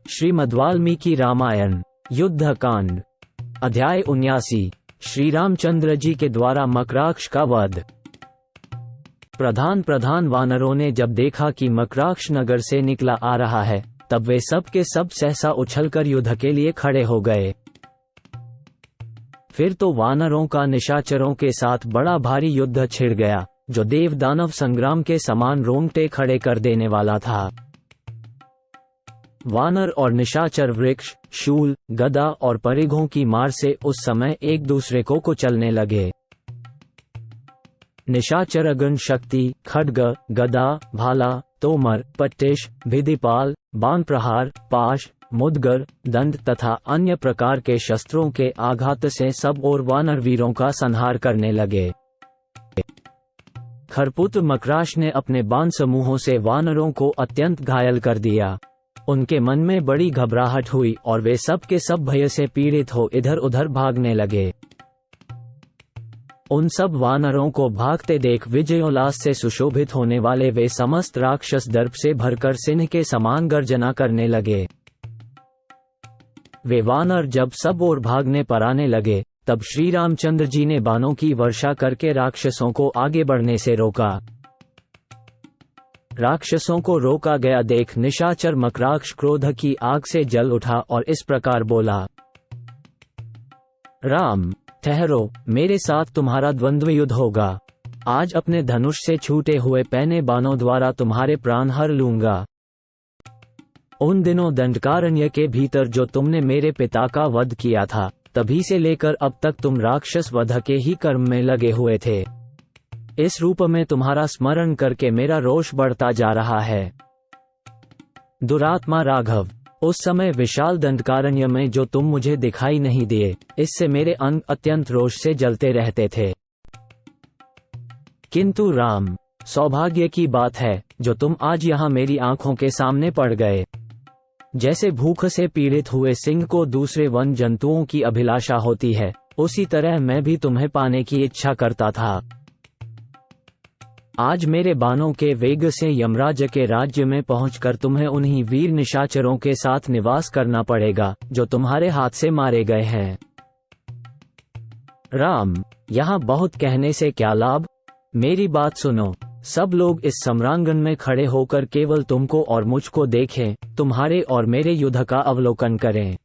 श्रीमद्वाल्मीकि रामायण युद्धकांड अध्याय 79 श्री रामचंद्र जी के द्वारा मकराक्ष का वध। प्रधान वानरों ने जब देखा कि मकराक्ष नगर से निकला आ रहा है, तब वे सब के सब सहसा उछलकर युद्ध के लिए खड़े हो गए। फिर तो वानरों का निशाचरों के साथ बड़ा भारी युद्ध छिड़ गया, जो देव दानव संग्राम के समान रोंगटे खड़े कर देने वाला था। वानर और निशाचर वृक्ष, शूल, गदा और परिघों की मार से उस समय एक दूसरे को कुचलने लगे। निशाचरगण शक्ति, खड्ग, गदा, भाला, तोमर, पट्टिश, भिदिपाल, बाण प्रहार, पाश, मुदगर, दंड तथा अन्य प्रकार के शस्त्रों के आघात से सब और वानर वीरों का संहार करने लगे। खरपुत्र मकराश ने अपने बाण समूहों से वानरों को अत्यंत घायल कर दिया। उनके मन में बड़ी घबराहट हुई और वे सब के सब भय से पीड़ित हो इधर उधर भागने लगे। उन सब वानरों को भागते देख विजयोल्लास से सुशोभित होने वाले वे समस्त राक्षस दर्प से भरकर सिंह के समान गर्जना करने लगे। वे वानर जब सब ओर भागने पर आने लगे, तब श्री रामचंद्र जी ने बाणों की वर्षा करके राक्षसों को आगे बढ़ने से रोका। राक्षसों को रोका गया देख निशाचर मकराक्ष क्रोध की आग से जल उठा और इस प्रकार बोला, राम ठहरो, मेरे साथ तुम्हारा द्वंद्व युद्ध होगा। आज अपने धनुष से छूटे हुए पैने बाणों द्वारा तुम्हारे प्राण हर लूंगा। उन दिनों दंडकारण्य के भीतर जो तुमने मेरे पिता का वध किया था, तभी से लेकर अब तक तुम राक्षस वध के ही कर्म में लगे हुए थे। इस रूप में तुम्हारा स्मरण करके मेरा रोष बढ़ता जा रहा है। दुरात्मा राघव, उस समय विशाल दंडकारण्य में जो तुम मुझे दिखाई नहीं दिए, इससे मेरे अंग अत्यंत रोष से जलते रहते थे। किंतु राम, सौभाग्य की बात है जो तुम आज यहाँ मेरी आंखों के सामने पड़ गए। जैसे भूख से पीड़ित हुए सिंह को दूसरे वन जंतुओं की अभिलाषा होती है, उसी तरह मैं भी तुम्हें पाने की इच्छा करता था। आज मेरे बाणों के वेग से यमराज के राज्य में पहुंचकर तुम्हें उन्हीं वीर निशाचरों के साथ निवास करना पड़ेगा, जो तुम्हारे हाथ से मारे गए हैं। राम, यहाँ बहुत कहने से क्या लाभ, मेरी बात सुनो। सब लोग इस सम्रांगण में खड़े होकर केवल तुमको और मुझको देखें, तुम्हारे और मेरे युद्ध का अवलोकन करें।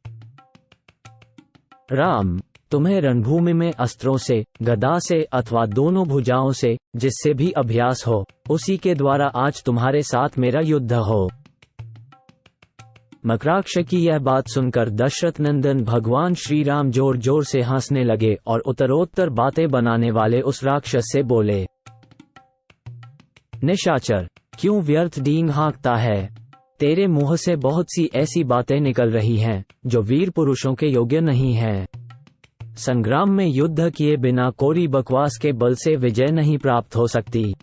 राम, तुम्हें रणभूमि में अस्त्रों से, गदा से अथवा दोनों भुजाओं से, जिससे भी अभ्यास हो, उसी के द्वारा आज तुम्हारे साथ मेरा युद्ध हो। मकराक्ष की यह बात सुनकर दशरथ नंदन भगवान श्री राम जोर जोर से हंसने लगे और उत्तरोत्तर बातें बनाने वाले उस राक्षस से बोले, निशाचर, क्यों व्यर्थ डींग हाँकता है? तेरे मुंह से बहुत सी ऐसी बातें निकल रही हैं, जो वीर पुरुषों के योग्य नहीं हैं। संग्राम में युद्ध किए बिना कोरी बकवास के बल से विजय नहीं प्राप्त हो सकती।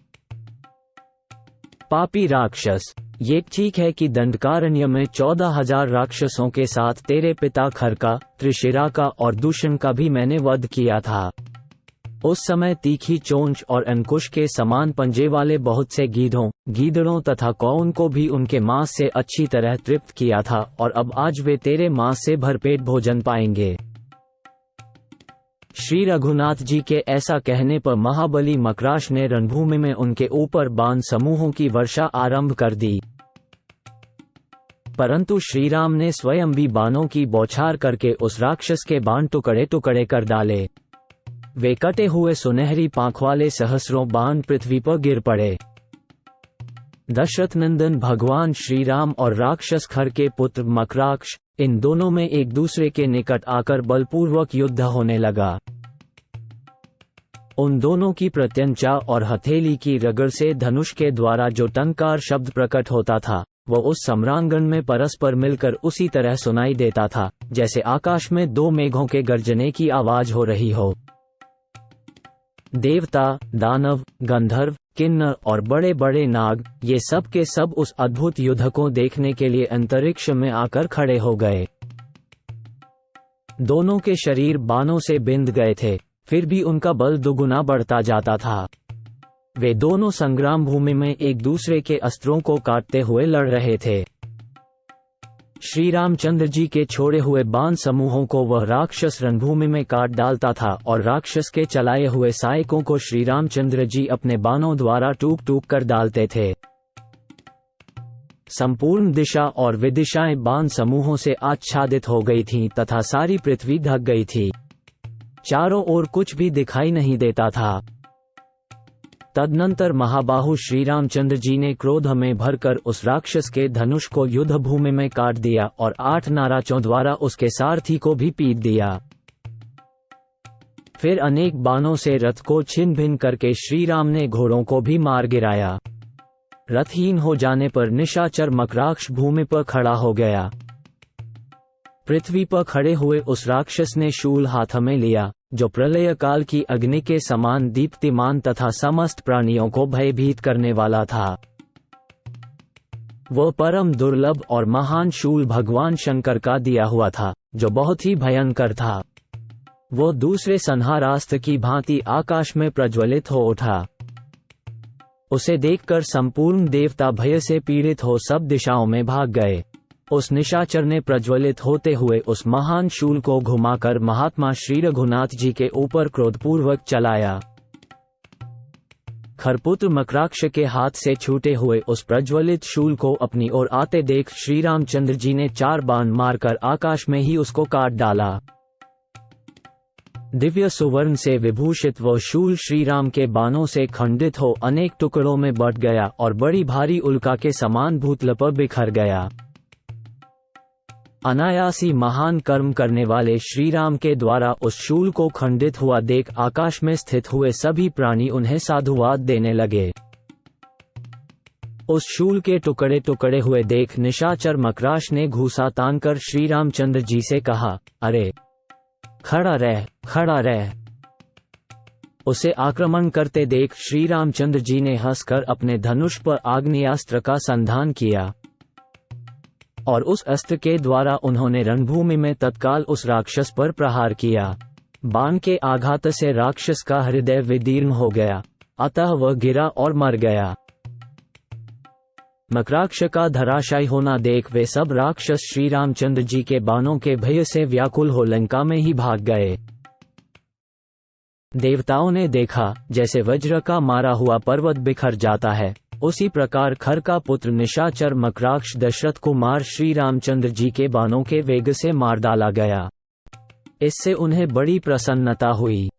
पापी राक्षस, ये ठीक है कि दंडकारण्य में 14,000 राक्षसों के साथ तेरे पिता खरका, त्रिशिरा का और दूषण का भी मैंने वध किया था। उस समय तीखी चोंच और अंकुश के समान पंजे वाले बहुत से गीदड़ों तथा कौन को भी उनके मांस से अच्छी तरह तृप्त किया था, और अब आज वे तेरे मांस से भरपेट भोजन पाएंगे। श्री रघुनाथ जी के ऐसा कहने पर महाबली मकराश ने रणभूमि में उनके ऊपर बाण समूहों की वर्षा आरंभ कर दी। परंतु श्री राम ने स्वयं भी बाणों की बौछार करके उस राक्षस के बाण टुकड़े टुकड़े कर डाले। वे कटे हुए सुनहरी पांख वाले सहस्रों बाण पृथ्वी पर गिर पड़े। दशरथ नंदन भगवान श्री राम और राक्षस खर के पुत्र मकराक्ष, इन दोनों में एक दूसरे के निकट आकर बलपूर्वक युद्ध होने लगा। उन दोनों की प्रत्यंचा और हथेली की रगड़ से धनुष के द्वारा जो टंकार शब्द प्रकट होता था, वह उस सम्रांगण में परस्पर मिलकर उसी तरह सुनाई देता था, जैसे आकाश में दो मेघों के गर्जने की आवाज हो रही हो। देवता, दानव, गंधर्व, किन्नर और बड़े बड़े नाग, ये सब के सब उस अद्भुत युद्ध को देखने के लिए अंतरिक्ष में आकर खड़े हो गए। दोनों के शरीर बाणों से बिंध गए थे, फिर भी उनका बल दुगुना बढ़ता जाता था। वे दोनों संग्राम भूमि में एक दूसरे के अस्त्रों को काटते हुए लड़ रहे थे। श्री रामचंद्र जी के छोड़े हुए बाण समूहों को वह राक्षस रणभूमि में काट डालता था और राक्षस के चलाए हुए सहायकों को श्री रामचंद्र जी अपने बाणों द्वारा टूक टूक कर डालते थे। संपूर्ण दिशा और विदिशाएं बाण समूहों से आच्छादित हो गई थीं तथा सारी पृथ्वी ढक गई थी। चारों ओर कुछ भी दिखाई नहीं देता था। तदनंतर महाबाहु श्री रामचंद्र जी ने क्रोध में भरकर उस राक्षस के धनुष को युद्ध भूमि में काट दिया और 8 नाराजों द्वारा उसके सारथी को भी पीट दिया। फिर अनेक बाणों से रथ को छिन्न भिन्न करके श्री राम ने घोड़ों को भी मार गिराया। रथहीन हो जाने पर निशाचर मकराक्ष भूमि पर खड़ा हो गया। पृथ्वी पर खड़े हुए उस राक्षस ने शूल हाथ में लिया, जो प्रलय काल की अग्नि के समान दीप्तिमान तथा समस्त प्राणियों को भयभीत करने वाला था। वह परम दुर्लभ और महान शूल भगवान शंकर का दिया हुआ था, जो बहुत ही भयंकर था। वह दूसरे संहारास्त्र की भांति आकाश में प्रज्वलित हो उठा। उसे देखकर संपूर्ण देवता भय से पीड़ित हो सब दिशाओं में भाग गए। उस निशाचर ने प्रज्वलित होते हुए उस महान शूल को घुमाकर महात्मा श्री रघुनाथ जी के ऊपर क्रोधपूर्वक चलाया। खरपुत्र मकराक्ष के हाथ से छूटे हुए उस प्रज्वलित शूल को अपनी ओर आते देख श्री रामचंद्र जी ने 4 बाण मारकर आकाश में ही उसको काट डाला। दिव्य सुवर्ण से विभूषित वह शूल श्री राम के बाणों से खंडित हो अनेक टुकड़ों में बट गया और बड़ी भारी उल्का के समान भूतल पर बिखर गया। अनायासी महान कर्म करने वाले श्री राम के द्वारा उस शूल को खंडित हुआ देख आकाश में स्थित हुए सभी प्राणी उन्हें साधुवाद देने लगे। उस शूल के टुकड़े टुकड़े हुए देख निशाचर मकराश ने घूसा तानकर श्री रामचंद्र जी से कहा, अरे खड़ा रह, खड़ा रह। उसे आक्रमण करते देख श्री रामचंद्र जी ने हंसकर अपने धनुष पर आग्नेयास्त्र का संधान किया और उस अस्त्र के द्वारा उन्होंने रणभूमि में तत्काल उस राक्षस पर प्रहार किया। बाण के आघात से राक्षस का हृदय विदीर्ण हो गया, अतः वह गिरा और मर गया। मकराक्ष का धराशायी होना देख वे सब राक्षस श्री रामचंद्र जी के बाणों के भय से व्याकुल हो लंका में ही भाग गए। देवताओं ने देखा जैसे वज्र का मारा हुआ पर्वत बिखर जाता है, उसी प्रकार खर का पुत्र निशाचर मकराक्ष दशरथ कुमार श्री रामचंद्र जी के बाणों के वेग से मार डाला गया। इससे उन्हें बड़ी प्रसन्नता हुई।